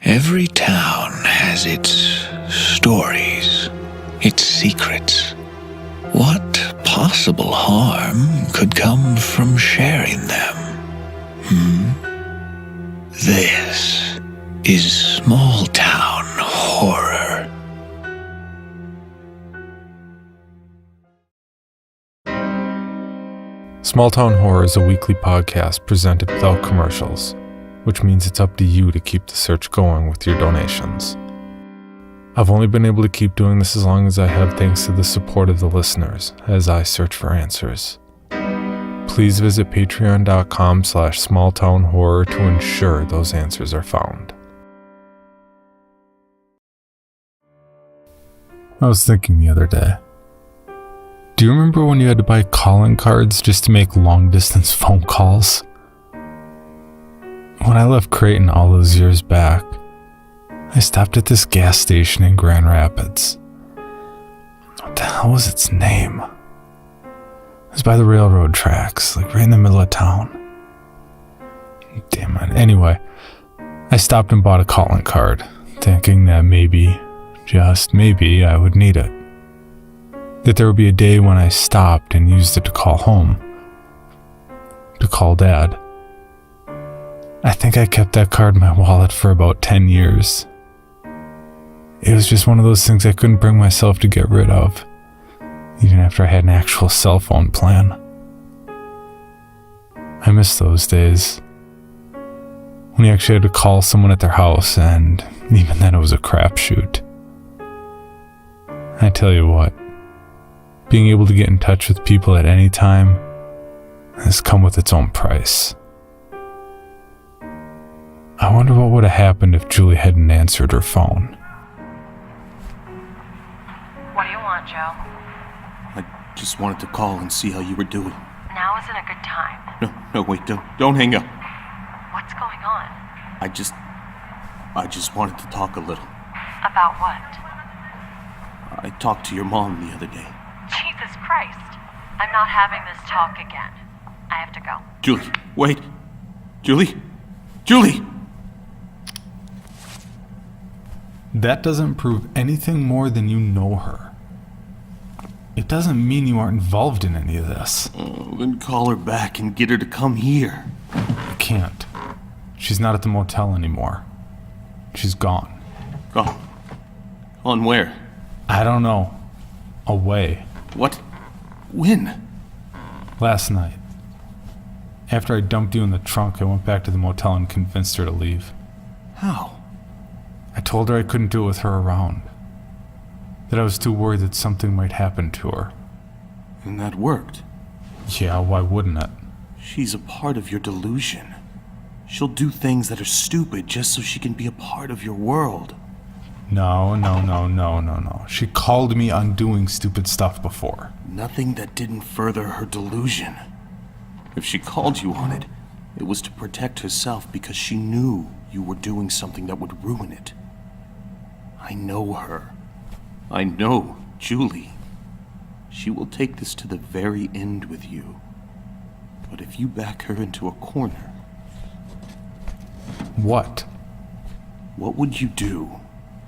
Every town has its stories, its secrets. What possible harm could come from sharing them? This is small town horror. Small Town Horror is a weekly podcast presented without commercials, which means it's up to you to keep the search going with your donations. I've only been able to keep doing this as long as I have thanks to the support of the listeners as I search for answers. Please visit patreon.com/smalltownhorror to ensure those answers are found. I was thinking the other day, do you remember when you had to buy calling cards just to make long-distance phone calls? When I left Creighton all those years back, I stopped at this gas station in Grand Rapids. What the hell was its name? It was by the railroad tracks, like right in the middle of town. Damn it. Anyway, I stopped and bought a calling card, thinking that maybe, just maybe, I would need it. That there would be a day when I stopped and used it to call home. To call Dad. I think I kept that card in my wallet for about 10 years. It was just one of those things I couldn't bring myself to get rid of, even after I had an actual cell phone plan. I miss those days, when you actually had to call someone at their house, and even then it was a crapshoot. I tell you what, being able to get in touch with people at any time has come with its own price. I wonder what would have happened if Julie hadn't answered her phone. What do you want, Joe? I just wanted to call and see how you were doing. Now isn't a good time. No, wait, don't hang up. What's going on? I just wanted to talk a little. About what? I talked to your mom the other day. Jesus Christ. I'm not having this talk again. I have to go. Julie, wait. Julie! That doesn't prove anything more than you know her. It doesn't mean you aren't involved in any of this. Oh, then call her back and get her to come here. I can't. She's not at the motel anymore. She's gone. Gone? On where? I don't know. Away. What? When? Last night. After I dumped you in the trunk, I went back to the motel and convinced her to leave. How? I told her I couldn't do it with her around. That I was too worried that something might happen to her. And that worked. Yeah, why wouldn't it? She's a part of your delusion. She'll do things that are stupid just so she can be a part of your world. No. She called me on doing stupid stuff before. Nothing that didn't further her delusion. If she called you on it, it was to protect herself because she knew you were doing something that would ruin it. I know her. I know Julie. She will take this to the very end with you. But if you back her into a corner... What? What would you do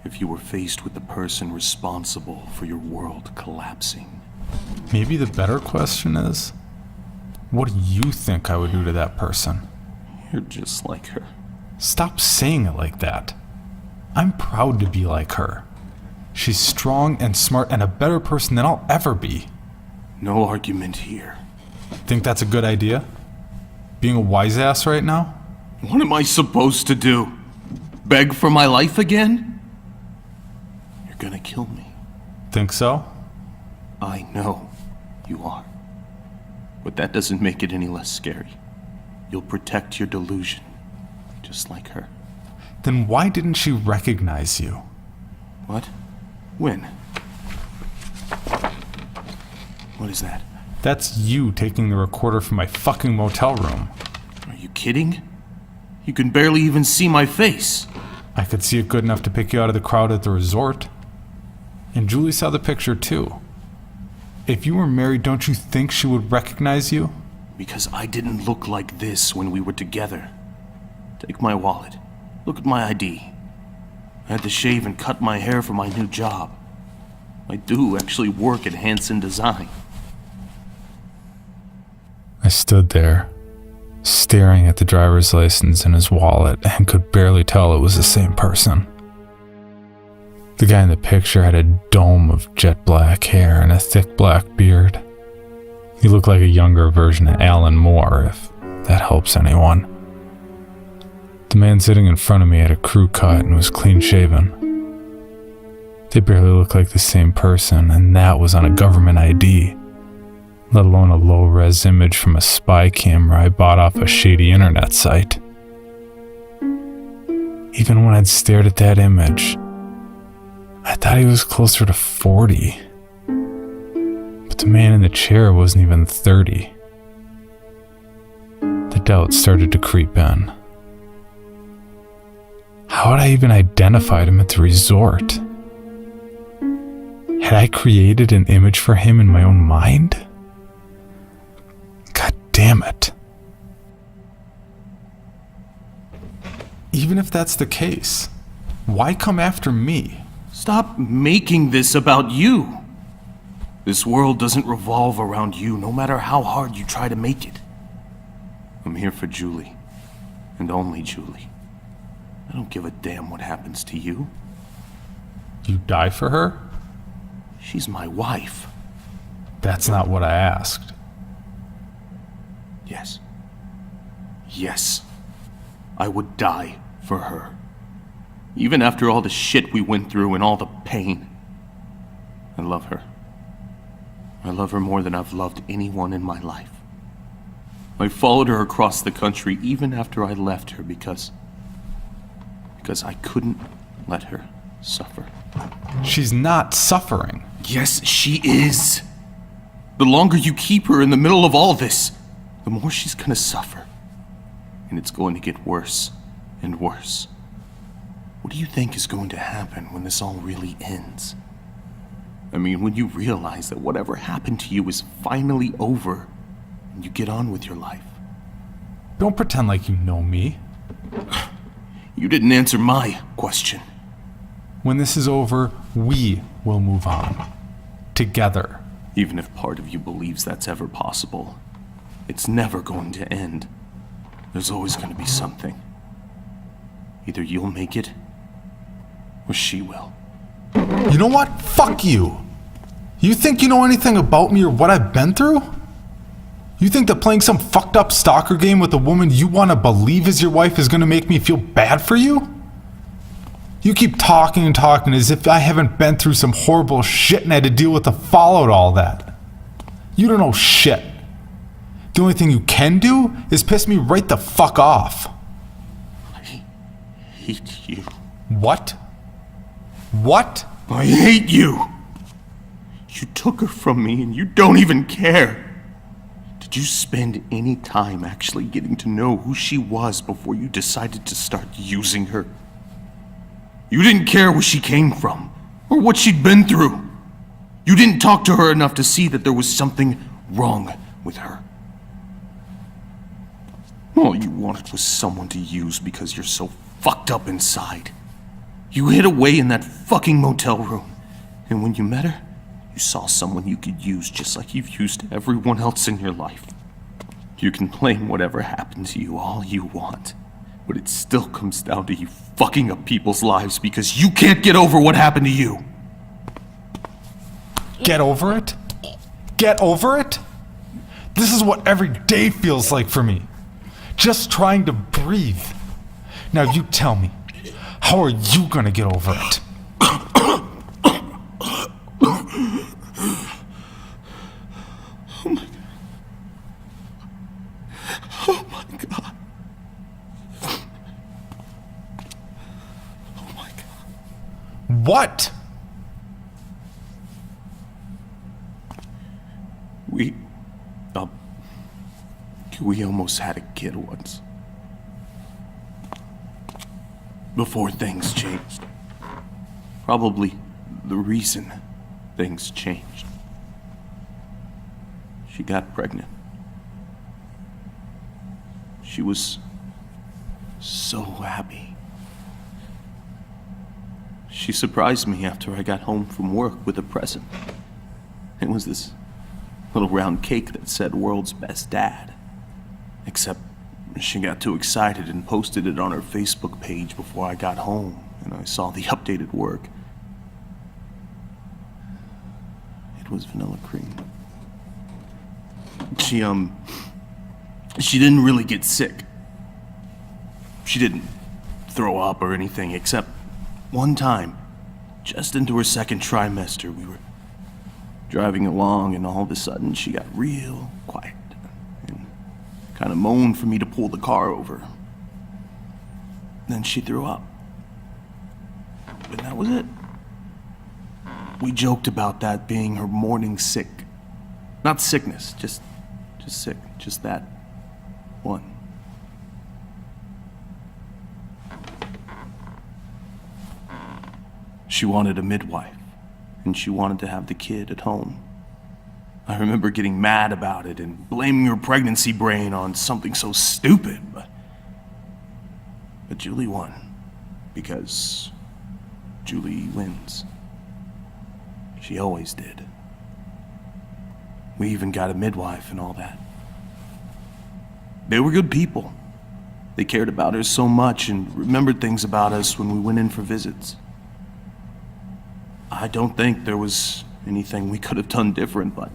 if you were faced with the person responsible for your world collapsing? Maybe the better question is, what do you think I would do to that person? You're just like her. Stop saying it like that. I'm proud to be like her. She's strong and smart and a better person than I'll ever be. No argument here. Think that's a good idea? Being a wise ass right now? What am I supposed to do? Beg for my life again? You're gonna kill me. Think so? I know you are. But that doesn't make it any less scary. You'll protect your delusion, just like her. Then why didn't she recognize you? What? When? What is that? That's you taking the recorder from my fucking motel room. Are you kidding? You can barely even see my face. I could see it good enough to pick you out of the crowd at the resort. And Julie saw the picture too. If you were married, don't you think she would recognize you? Because I didn't look like this when we were together. Take my wallet. Look at my ID. I had to shave and cut my hair for my new job. I do actually work at Hanson Design. I stood there, staring at the driver's license in his wallet, and could barely tell it was the same person. The guy in the picture had a dome of jet black hair and a thick black beard. He looked like a younger version of Alan Moore, if that helps anyone. The man sitting in front of me had a crew cut and was clean shaven. They barely looked like the same person, and that was on a government ID, let alone a low-res image from a spy camera I bought off a shady internet site. Even when I'd stared at that image, I thought he was closer to 40. But the man in the chair wasn't even 30. The doubt started to creep in. How had I even identified him at the resort? Had I created an image for him in my own mind? God damn it. Even if that's the case, why come after me? Stop making this about you. This world doesn't revolve around you, no matter how hard you try to make it. I'm here for Julie, and only Julie. I don't give a damn what happens to you. You die for her? She's my wife. That's not what I asked. Yes. Yes. I would die for her. Even after all the shit we went through and all the pain. I love her. I love her more than I've loved anyone in my life. I followed her across the country even after I left her because I couldn't let her suffer. She's not suffering. Yes, she is. The longer you keep her in the middle of all this, the more she's gonna suffer. And it's going to get worse and worse. What do you think is going to happen when this all really ends? I mean, when you realize that whatever happened to you is finally over and you get on with your life. Don't pretend like you know me. You didn't answer my question. When this is over, we will move on. Together. Even if part of you believes that's ever possible, it's never going to end. There's always going to be something. Either you'll make it, or she will. You know what? Fuck you! You think you know anything about me or what I've been through? You think that playing some fucked up stalker game with a woman you want to believe is your wife is going to make me feel bad for you? You keep talking and talking as if I haven't been through some horrible shit and had to deal with the fallout of all that. You don't know shit. The only thing you can do is piss me right the fuck off. I hate you. What? What? I hate you! You took her from me and you don't even care. Did you spend any time actually getting to know who she was before you decided to start using her? You didn't care where she came from, or what she'd been through. You didn't talk to her enough to see that there was something wrong with her. All you wanted was someone to use because you're so fucked up inside. You hid away in that fucking motel room, and when you met her, you saw someone you could use just like you've used everyone else in your life. You can blame whatever happened to you all you want, but it still comes down to you fucking up people's lives because you can't get over what happened to you. Get over it? Get over it? This is what every day feels like for me. Just trying to breathe. Now you tell me, how are you gonna get over it? Oh my God. Oh my God. What? We almost had a kid once. Before things changed. Probably the reason things changed. She got pregnant. She was so happy. She surprised me after I got home from work with a present. It was this little round cake that said "World's Best Dad." Except she got too excited and posted it on her Facebook page before I got home and I saw the updated work. It was vanilla cream. She didn't really get sick. She didn't throw up or anything, except one time, just into her second trimester, we were driving along and all of a sudden she got real quiet and kind of moaned for me to pull the car over. Then she threw up. And that was it. We joked about that being her morning sick. Not sickness, just sick. Just that one. She wanted a midwife, and she wanted to have the kid at home. I remember getting mad about it and blaming her pregnancy brain on something so stupid, but Julie won, because Julie wins. She always did. We even got a midwife and all that. They were good people. They cared about her so much and remembered things about us when we went in for visits. I don't think there was anything we could have done different, but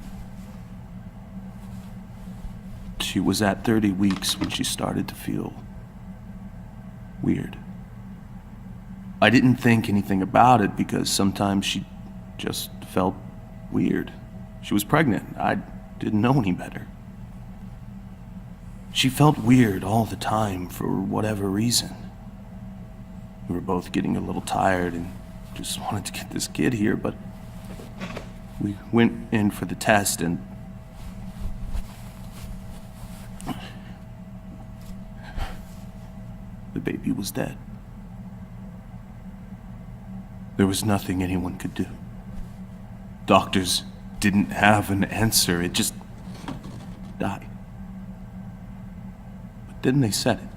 she was at 30 weeks when she started to feel weird. I didn't think anything about it because sometimes she just felt weird. She was pregnant. I didn't know any better. She felt weird all the time for whatever reason. We were both getting a little tired and just wanted to get this kid here, but we went in for the test and the baby was dead. There was nothing anyone could do. Doctors didn't have an answer. It just died. But then they said it.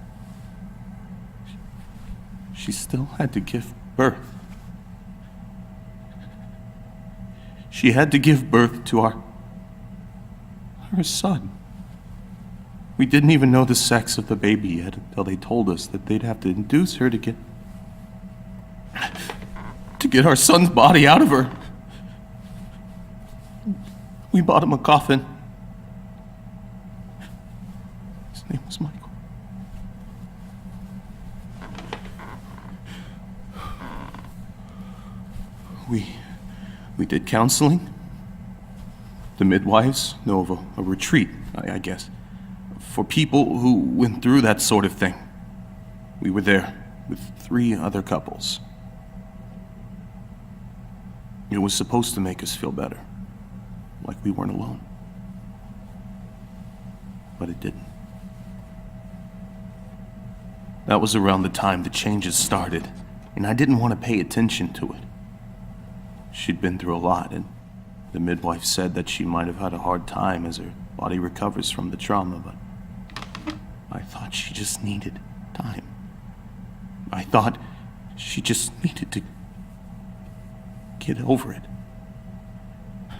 She still had to give birth. She had to give birth to our son. We didn't even know the sex of the baby yet until they told us that they'd have to induce her to get our son's body out of her. We bought him a coffin. His name was Michael. We did counseling. The midwives know of a retreat, I guess, for people who went through that sort of thing. We were there with 3 other couples. It was supposed to make us feel better, like we weren't alone. But it didn't. That was around the time the changes started, and I didn't want to pay attention to it. She'd been through a lot, and the midwife said that she might have had a hard time as her body recovers from the trauma, but I thought she just needed time. I thought she just needed to get over it.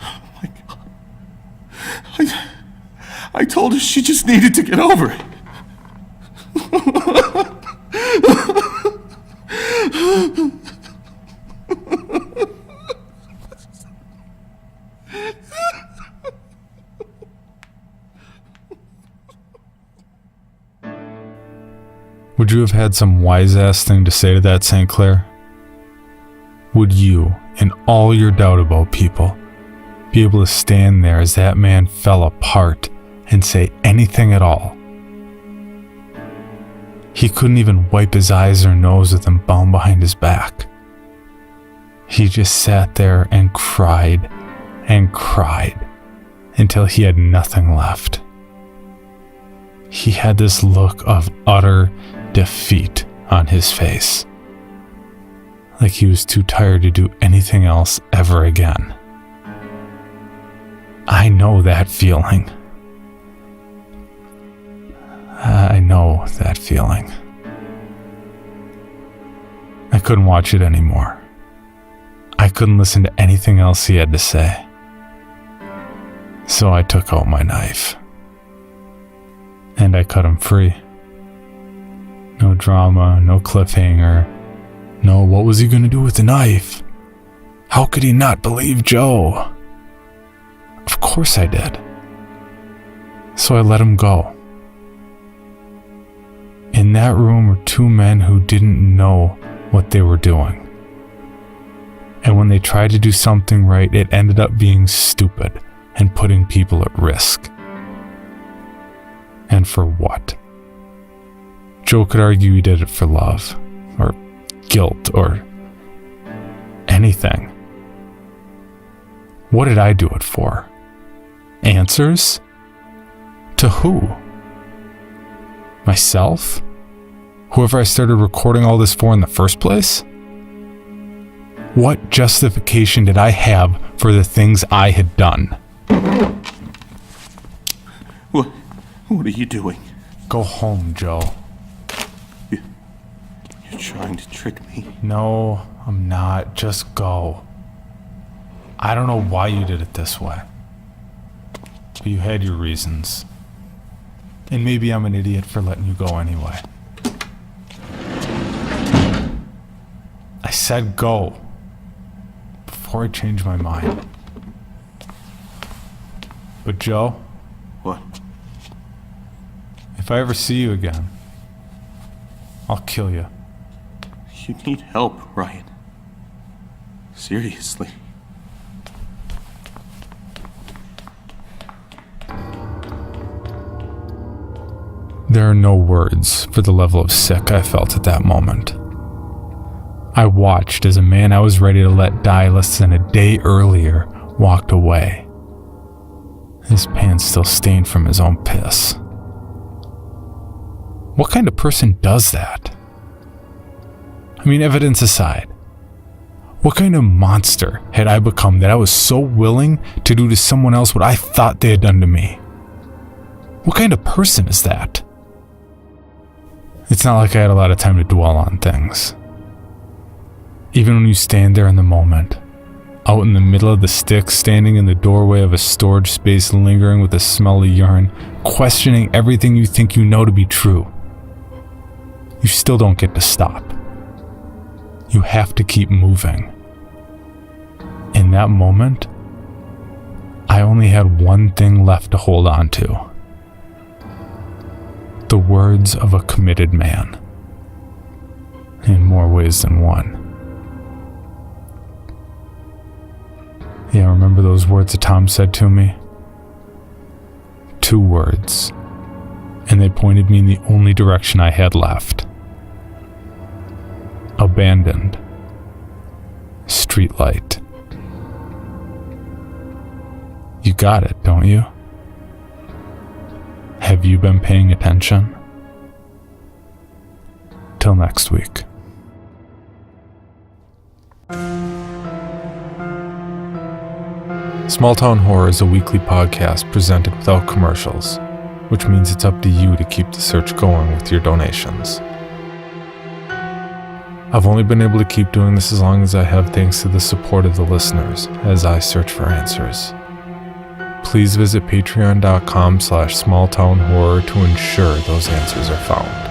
Oh my God. I told her she just needed to get over it. Would you have had some wise-ass thing to say to that, St. Clair? Would you, in all your doubt about people, be able to stand there as that man fell apart and say anything at all? He couldn't even wipe his eyes or nose with them bound behind his back. He just sat there and cried until he had nothing left. He had this look of utter defeat on his face, like he was too tired to do anything else ever again. I know that feeling. I know that feeling. I couldn't watch it anymore. I couldn't listen to anything else he had to say. So I took out my knife. And I cut him free. No drama, no cliffhanger. No, what was he going to do with the knife? How could he not believe Joe? Of course I did. So I let him go. In that room were two men who didn't know what they were doing. And when they tried to do something right, it ended up being stupid and putting people at risk. And for what? Joe could argue he did it for love, or guilt, or anything. What did I do it for? Answers? To who? Myself? Whoever I started recording all this for in the first place? What justification did I have for the things I had done? What are you doing? Go home, Joe. You're trying to trick me? No, I'm not. Just go. I don't know why you did it this way. But you had your reasons. And maybe I'm an idiot for letting you go anyway. I said go. Before I change my mind. But Joe? What? If I ever see you again, I'll kill you. You need help, Ryan. Seriously. There are no words for the level of sick I felt at that moment. I watched as a man I was ready to let die less than a day earlier walked away. His pants still stained from his own piss. What kind of person does that? I mean, evidence aside, what kind of monster had I become that I was so willing to do to someone else what I thought they had done to me? What kind of person is that? It's not like I had a lot of time to dwell on things. Even when you stand there in the moment, out in the middle of the sticks, standing in the doorway of a storage space, lingering with the smell of urine, questioning everything you think you know to be true, you still don't get to stop. You have to keep moving. In that moment, I only had one thing left to hold on to. The words of a committed man. In more ways than one. Yeah, remember those words that Tom said to me? 2 words. And they pointed me in the only direction I had left. Abandoned. Streetlight. You got it, don't you? Have you been paying attention? Till next week. Small Town Horror is a weekly podcast presented without commercials, which means it's up to you to keep the search going with your donations. I've only been able to keep doing this as long as I have thanks to the support of the listeners as I search for answers. Please visit patreon.com/smalltownhorror to ensure those answers are found.